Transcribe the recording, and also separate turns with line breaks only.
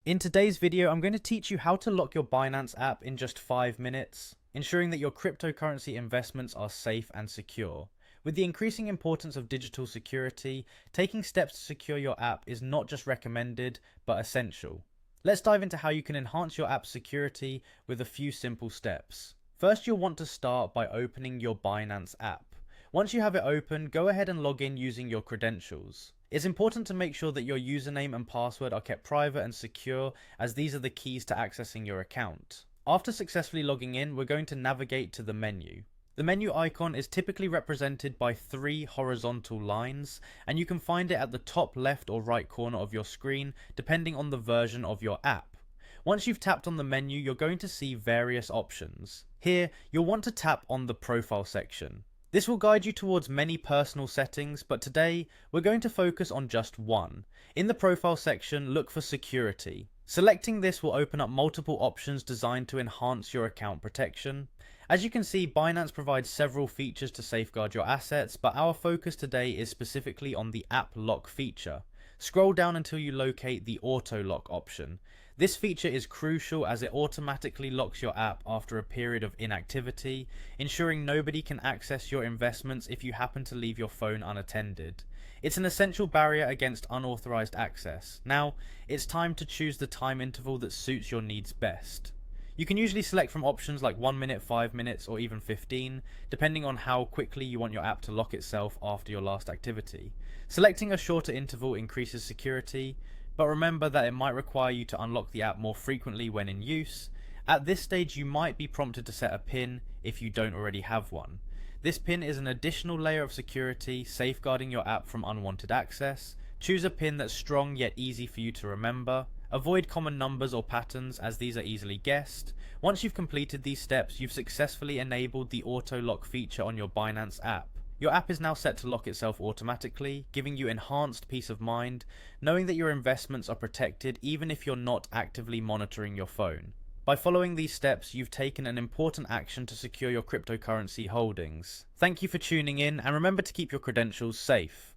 In today's video, I'm going to teach you how to lock your Binance app in just 5 minutes, ensuring that your cryptocurrency investments are safe and secure. With the increasing importance of digital security, taking steps to secure your app is not just recommended, but essential. Let's dive into how you can enhance your app's security with a few simple steps. First, you'll want to start by opening your Binance app. Once you have it open, go ahead and log in using your credentials. It's important to make sure that your username and password are kept private and secure, as these are the keys to accessing your account. After successfully logging in, we're going to navigate to the menu. The menu icon is typically represented by 3 horizontal lines, and you can find it at the top left or right corner of your screen, depending on the version of your app. Once you've tapped on the menu, you're going to see various options. Here, you'll want to tap on the profile section. This will guide you towards many personal settings, but today we're going to focus on just one. In the profile section, look for security. Selecting this will open up multiple options designed to enhance your account protection. As you can see, Binance provides several features to safeguard your assets, but our focus today is specifically on the app lock feature. Scroll down until you locate the auto lock option. This feature is crucial as it automatically locks your app after a period of inactivity, ensuring nobody can access your investments if you happen to leave your phone unattended. It's an essential barrier against unauthorized access. Now, it's time to choose the time interval that suits your needs best. You can usually select from options like 1 minute, 5 minutes, or even 15, depending on how quickly you want your app to lock itself after your last activity. Selecting a shorter interval increases security, but remember that it might require you to unlock the app more frequently when in use. At this stage, you might be prompted to set a PIN if you don't already have one. This PIN is an additional layer of security, safeguarding your app from unwanted access. Choose a PIN that's strong yet easy for you to remember. Avoid common numbers or patterns, as these are easily guessed. Once you've completed these steps, you've successfully enabled the auto lock feature on your Binance app. Your app is now set to lock itself automatically, giving you enhanced peace of mind, knowing that your investments are protected even if you're not actively monitoring your phone. By following these steps, you've taken an important action to secure your cryptocurrency holdings. Thank you for tuning in, and remember to keep your credentials safe.